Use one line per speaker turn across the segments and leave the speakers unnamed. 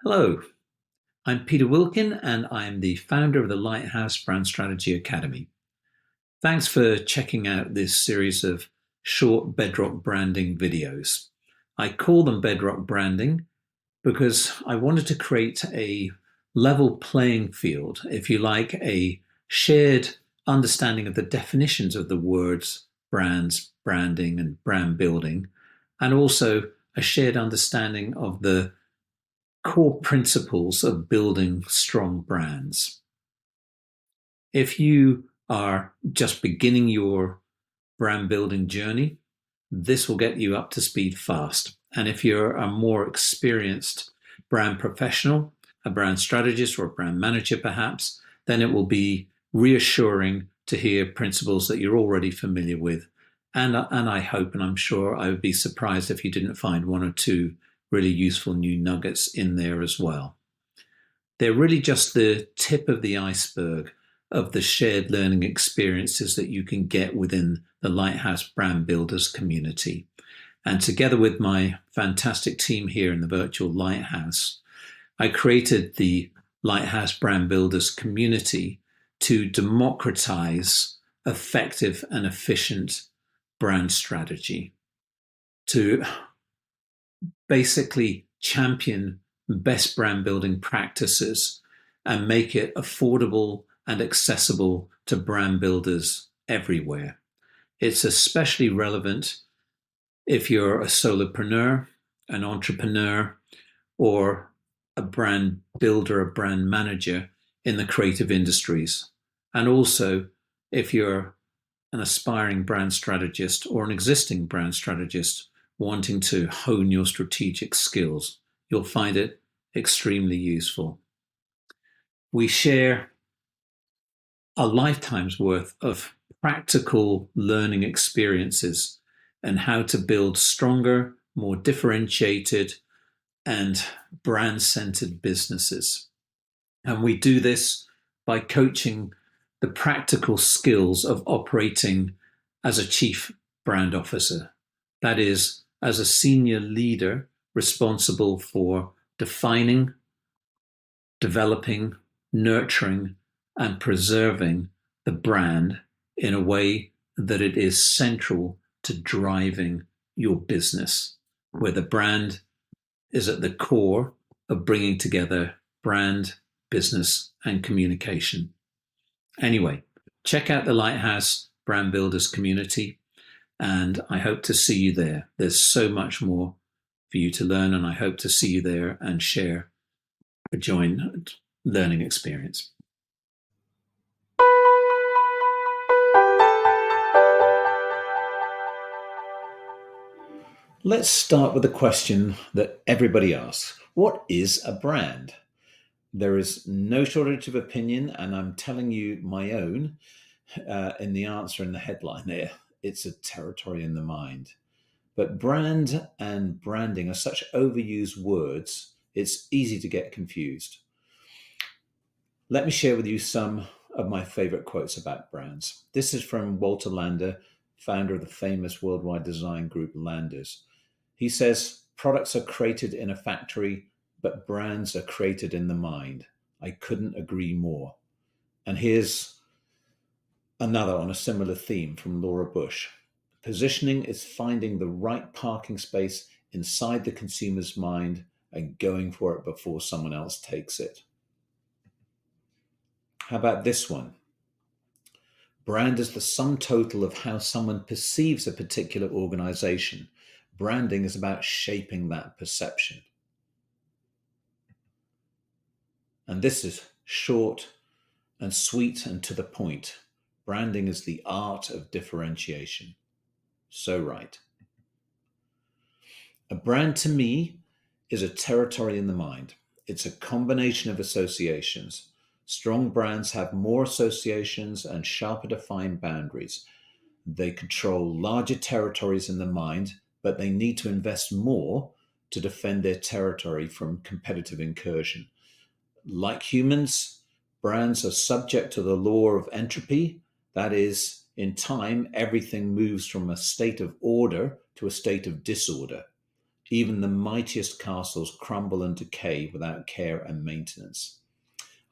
Hello, I'm Peter Wilkin, and I'm the founder of the Lighthouse Brand Strategy Academy. Thanks for checking out this series of short Bedrock branding videos. I call them Bedrock branding because I wanted to create a level playing field, if you like, a shared understanding of the definitions of the words brands, branding, and brand building, and also a shared understanding of the core principles of building strong brands. If you are just beginning your brand building journey, this will get you up to speed fast. And if you're a more experienced brand professional, a brand strategist or a brand manager perhaps, then it will be reassuring to hear principles that you're already familiar with. And I hope, and I'm sure I would be surprised if you didn't find one or two really useful new nuggets in there as well. They're really just the tip of the iceberg of the shared learning experiences that you can get within the Lighthouse Brand Builders community. And together with my fantastic team here in the virtual Lighthouse, I created the Lighthouse Brand Builders community to democratize effective and efficient brand strategy, to basically champion best brand building practices and make it affordable and accessible to brand builders everywhere. It's especially relevant if you're a solopreneur, an entrepreneur, or a brand builder, a brand manager in the creative industries. And also if you're an aspiring brand strategist or an existing brand strategist wanting to hone your strategic skills, you'll find it extremely useful. We share a lifetime's worth of practical learning experiences and how to build stronger, more differentiated, and brand centered businesses. And we do this by coaching the practical skills of operating as a chief brand officer. That is, as a senior leader responsible for defining, developing, nurturing, and preserving the brand in a way that it is central to driving your business, where the brand is at the core of bringing together brand, business, and communication. Anyway, check out the Lighthouse Brand Builders community, and I hope to see you there. There's so much more for you to learn, and I hope to see you there and share a joint learning experience. Let's start with a question that everybody asks. What is a brand? There is no shortage of opinion, and I'm telling you my own in the answer in the headline there. It's a territory in the mind. But brand and branding are such overused words, it's easy to get confused. Let me share with you some of my favorite quotes about brands. This is from Walter Lander, founder of the famous worldwide design group Landers. He says, "Products are created in a factory, but brands are created in the mind." I couldn't agree more. And here's another on a similar theme from Laura Bush. "Positioning is finding the right parking space inside the consumer's mind and going for it before someone else takes it." How about this one? "Brand is the sum total of how someone perceives a particular organization. Branding is about shaping that perception." And this is short and sweet and to the point. Branding is the art of differentiation. So right. A brand to me is a territory in the mind. It's a combination of associations. Strong brands have more associations and sharper defined boundaries. They control larger territories in the mind, but they need to invest more to defend their territory from competitive incursion. Like humans, brands are subject to the law of entropy. That is, in time, everything moves from a state of order to a state of disorder. Even the mightiest castles crumble and decay without care and maintenance.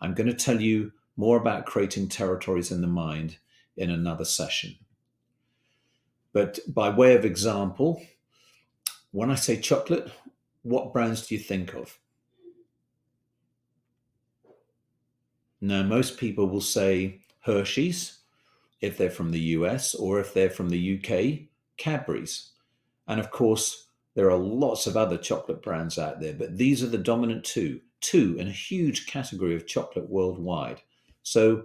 I'm going to tell you more about creating territories in the mind in another session. But by way of example, when I say chocolate, what brands do you think of? Now, most people will say Hershey's, if they're from the US, or if they're from the UK, Cadbury's. And of course, there are lots of other chocolate brands out there, but these are the dominant two in a huge category of chocolate worldwide. So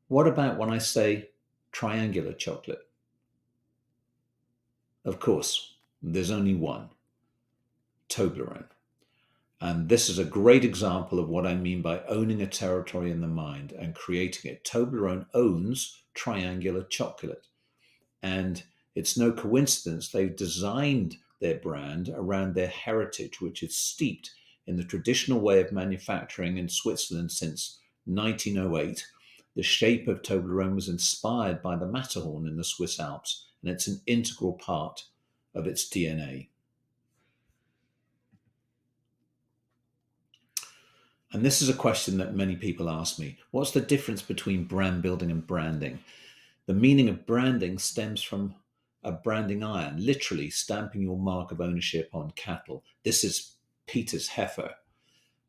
what about when I say triangular chocolate? Of course, there's only one, Toblerone. And this is a great example of what I mean by owning a territory in the mind and creating it. Toblerone owns triangular chocolate. And it's no coincidence they've designed their brand around their heritage, which is steeped in the traditional way of manufacturing in Switzerland since 1908. The shape of Toblerone was inspired by the Matterhorn in the Swiss Alps, and it's an integral part of its DNA. And this is a question that many people ask me. What's the difference between brand building and branding? The meaning of branding stems from a branding iron, literally stamping your mark of ownership on cattle. This is Peter's heifer.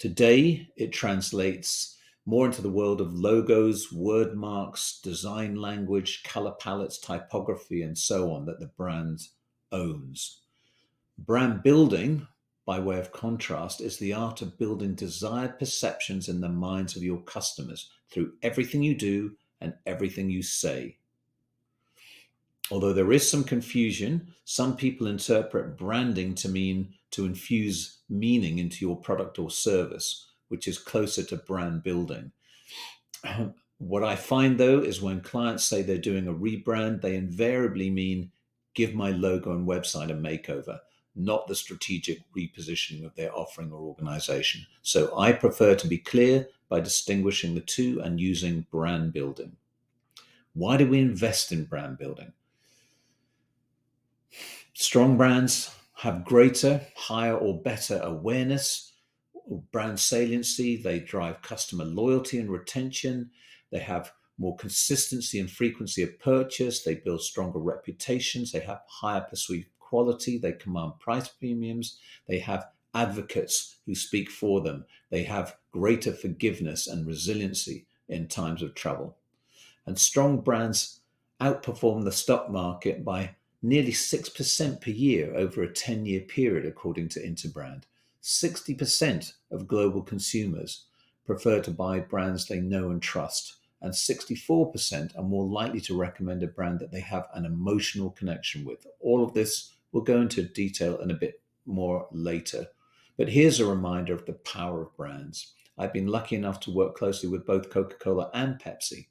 Today, it translates more into the world of logos, word marks, design language, color palettes, typography, and so on that the brand owns. Brand building, by way of contrast, is the art of building desired perceptions in the minds of your customers through everything you do and everything you say. Although there is some confusion, some people interpret branding to mean to infuse meaning into your product or service, which is closer to brand building. What I find, though, is when clients say they're doing a rebrand, they invariably mean give my logo and website a makeover, not the strategic repositioning of their offering or organization. So I prefer to be clear by distinguishing the two and using brand building. Why do we invest in brand building? Strong brands have greater, higher, or better awareness, brand saliency. They drive customer loyalty and retention. They have more consistency and frequency of purchase. They build stronger reputations. They have higher perceived quality. They command price premiums. They have advocates who speak for them. They have greater forgiveness and resiliency in times of trouble. And strong brands outperform the stock market by nearly 6% per year over a 10-year period, according to Interbrand. 60% of global consumers prefer to buy brands they know and trust, and 64% are more likely to recommend a brand that they have an emotional connection with. All of this we'll go into detail in a bit more later. But here's a reminder of the power of brands. I've been lucky enough to work closely with both Coca-Cola and Pepsi.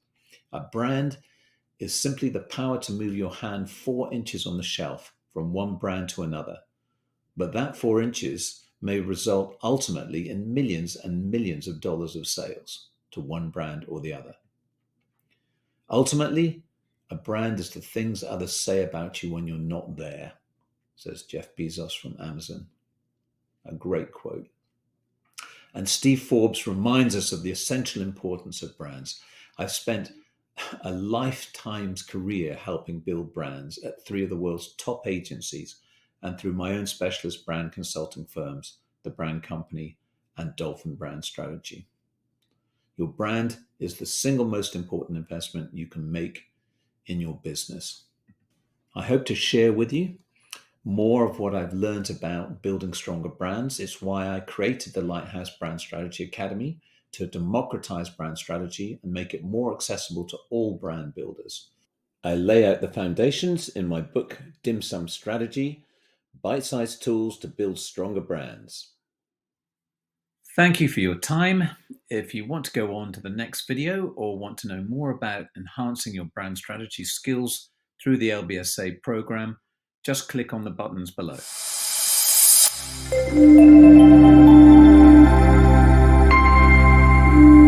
A brand is simply the power to move your hand 4 inches on the shelf from one brand to another. But that 4 inches may result ultimately in millions and millions of dollars of sales to one brand or the other. Ultimately, a brand is the things others say about you when you're not there, says Jeff Bezos from Amazon. A great quote. And Steve Forbes reminds us of the essential importance of brands. I've spent a lifetime's career helping build brands at 3 of the world's top agencies and through my own specialist brand consulting firms, The Brand Company and Dolphin Brand Strategy. Your brand is the single most important investment you can make in your business. I hope to share with you more of what I've learned about building stronger brands. It's why I created the Lighthouse Brand Strategy Academy, to democratize brand strategy and make it more accessible to all brand builders. I lay out the foundations in my book, Dim Sum Strategy, Bite-Sized Tools to Build Stronger Brands. Thank you for your time. If you want to go on to the next video or want to know more about enhancing your brand strategy skills through the LBSA program, just click on the buttons below.